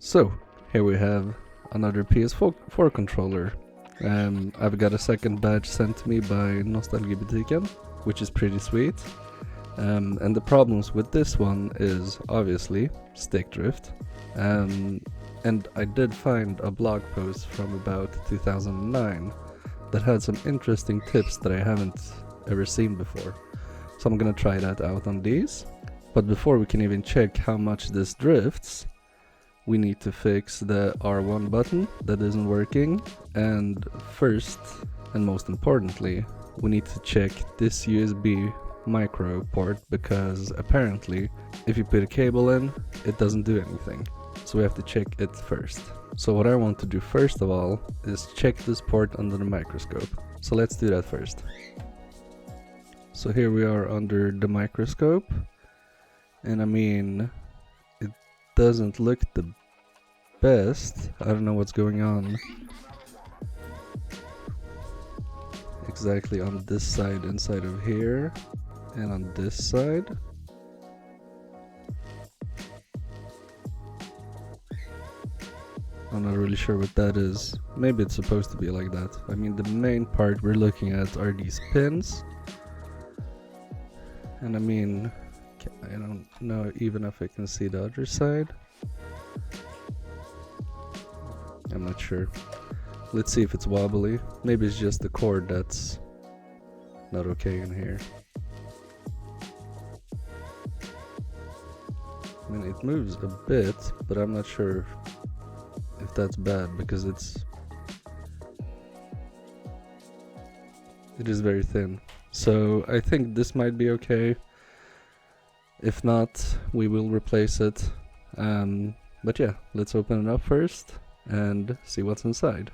So, here we have another PS4 controller. I've got a second batch sent to me by Nostalgibutiken, which is pretty sweet. And the problems with this one is obviously stick drift. And I did find a blog post from about 2009 that had some interesting tips that I haven't ever seen before. So I'm gonna try that out on these. But before we can even check how much this drifts, we need to fix the R1 button that isn't working, and first and most importantly, we need to check this USB micro port, because apparently if you put a cable in, it doesn't do anything. So we have to check it first. So what I want to do first of all is check this port under the microscope. So let's do that first. So here we are under the microscope, and I mean, it doesn't look the best. I don't know what's going on exactly on this side, inside of here, and on this side. I'm not really sure what that is. Maybe it's supposed to be like that. I mean, the main part we're looking at are these pins. And I mean, I don't know even if I can see the other side. I'm not sure. Let's see if it's wobbly. Maybe it's just the cord that's not okay in here. I mean, it moves a bit, but I'm not sure if that's bad, because it is very thin. So I think this might be okay. If not, we will replace it. But yeah, let's open it up first and see what's inside.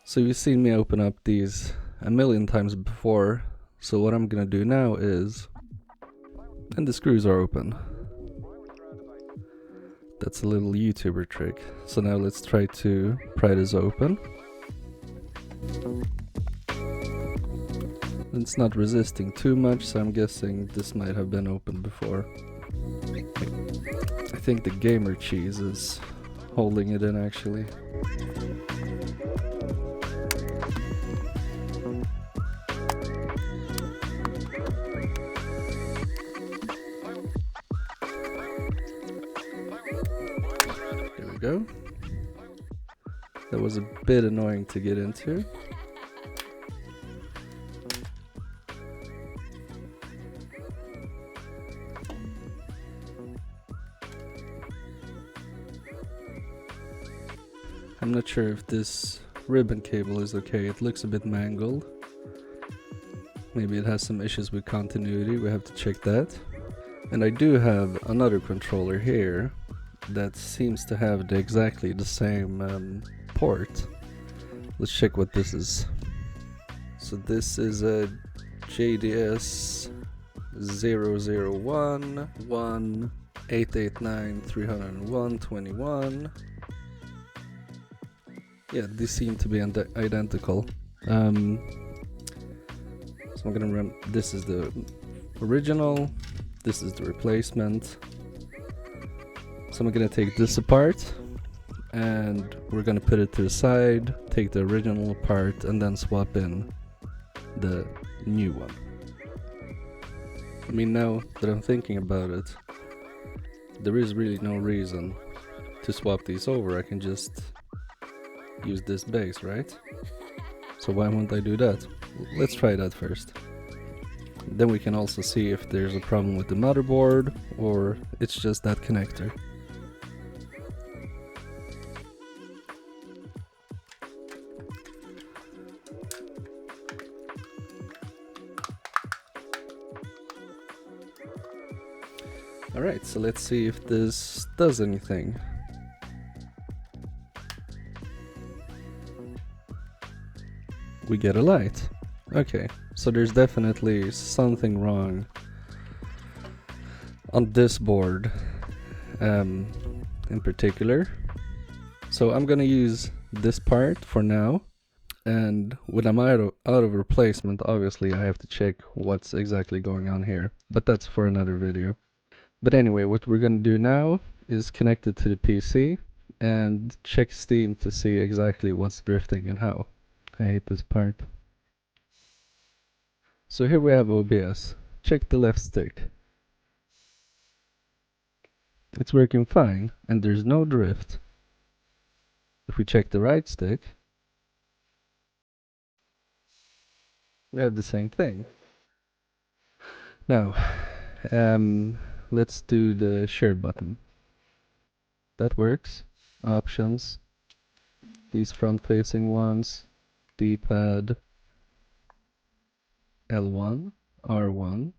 So you've seen me open up these a million times before, so what I'm gonna do now is, and the screws are open. That's a little YouTuber trick. So now let's try to pry this open. It's not resisting too much, so I'm guessing this might have been opened before. I think the gamer cheese is holding it in actually. There we go. That was a bit annoying to get into. I'm not sure if this ribbon cable is okay. It looks a bit mangled. Maybe it has some issues with continuity. We have to check that. And I do have another controller here that seems to have exactly the same port. Let's check what this is. So this is a JDS 001 1889 301 21. Yeah, these seem to be identical. So I'm gonna run. This is the original. This is the replacement. So I'm gonna take this apart, and we're gonna put it to the side. Take the original apart, and then swap in the new one. I mean, now that I'm thinking about it, there is really no reason to swap these over. I can just use this base, right? So why won't I do that? Let's try that first. Then we can also see if there's a problem with the motherboard or it's just that connector. Alright, so let's see if this does anything. We get a light. Okay, so there's definitely something wrong on this board in particular. So I'm gonna use this part for now, and when I'm out of replacement, obviously I have to check what's exactly going on here, but that's for another video. But anyway, what we're gonna do now is connect it to the PC, and check Steam to see exactly what's drifting and how. I hate this part. So here we have OBS. Check the left stick. It's working fine, and there's no drift. If we check the right stick, we have the same thing. Now, let's do the share button. That works. Options. These front-facing ones. D-pad. L1, R1,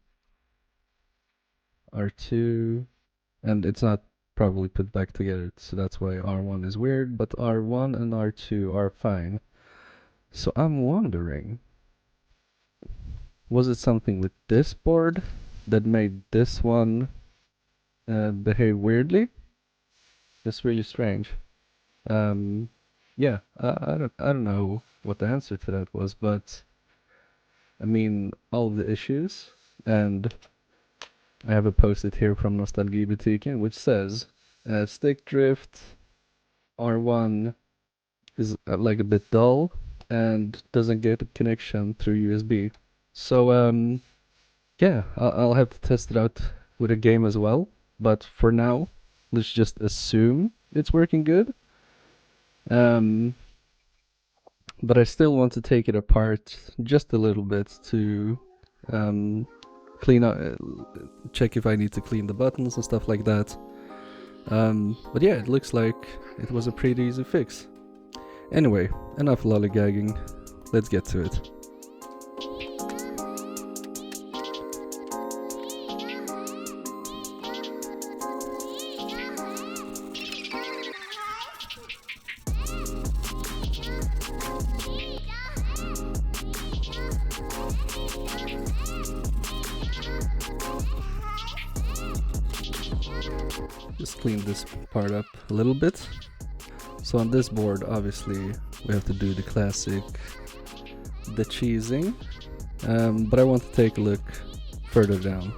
R2, and it's not probably put back together, so that's why R1 is weird, but R1 and R2 are fine. So I'm wondering, was it something with this board that made this one behave weirdly? That's really strange. Yeah, I don't know what the answer to that was, but I mean, all the issues, and I have a post-it here from Nostalgiebutiken which says stick drift R1 is like a bit dull and doesn't get a connection through USB. So yeah, I'll have to test it out with a game as well, but for now let's just assume it's working good. But I still want to take it apart just a little bit to clean up, check if I need to clean the buttons and stuff like that. But yeah, it looks like it was a pretty easy fix. Anyway, enough lollygagging, let's get to it. Just clean this part up a little bit. So on this board, obviously, we have to do the classic cheesing, but I want to take a look further down.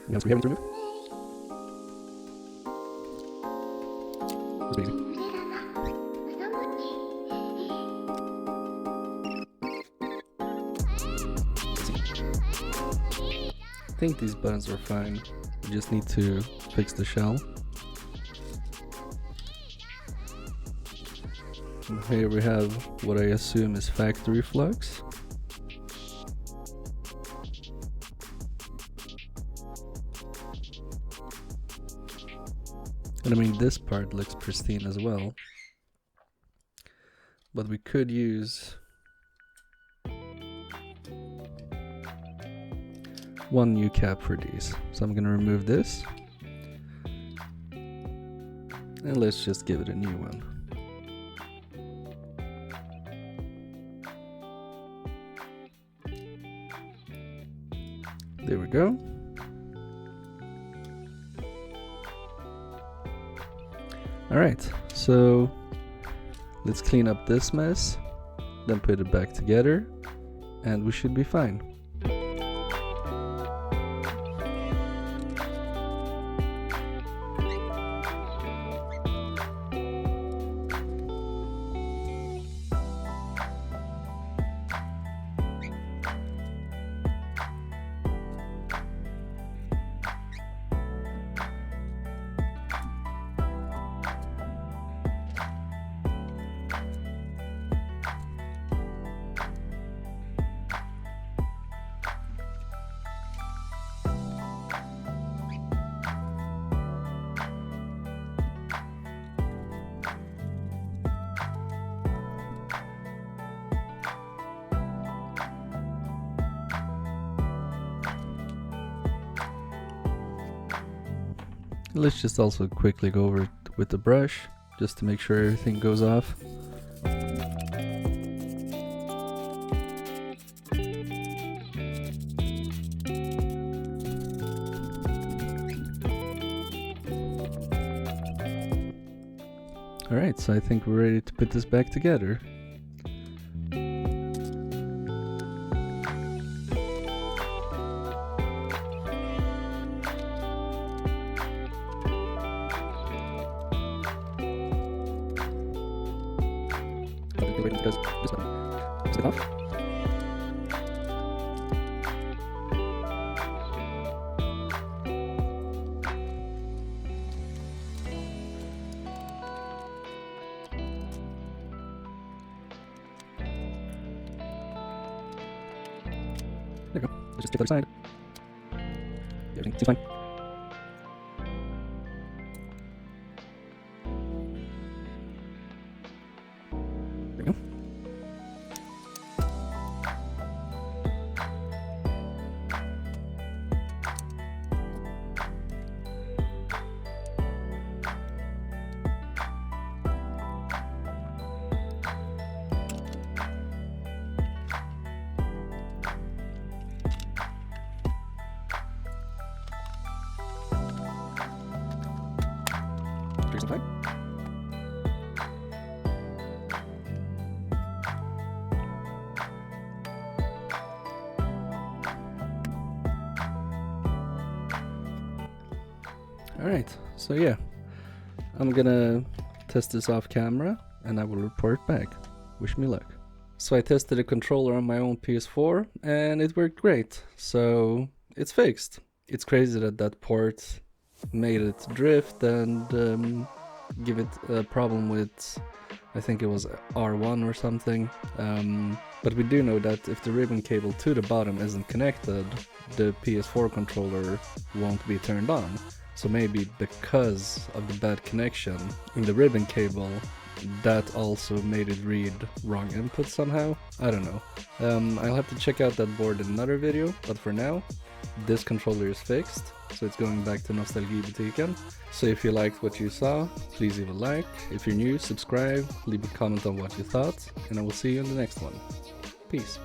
Yes, we have it removed. I think these buttons are fine. We just need to fix the shell. And here we have what I assume is factory flux. And I mean, this part looks pristine as well. But we could use one new cap for these. So I'm gonna remove this. And let's just give it a new one. There we go. Alright, so let's clean up this mess, then put it back together, and we should be fine. Let's just also quickly go over it with the brush, just to make sure everything goes off. Alright, so I think we're ready to put this back together. waiting because this button is off. There we go. Let's just check the other side. Everything seems fine. There we go. Take some time. Alright, so yeah, I'm gonna test this off camera and I will report back. Wish me luck. So I tested the controller on my own PS4 and it worked great, so it's fixed. It's crazy that that port made it drift and give it a problem with, I think it was R1 or something. But we do know that if the ribbon cable to the bottom isn't connected, the PS4 controller won't be turned on. So maybe because of the bad connection in the ribbon cable, that also made it read wrong input somehow. I don't know. I'll have to check out that board in another video, but for now, this controller is fixed, so it's going back to Nostalgibutiken. So if you liked what you saw, please leave a like. If you're new, subscribe, leave a comment on what you thought, and I will see you in the next one. Peace.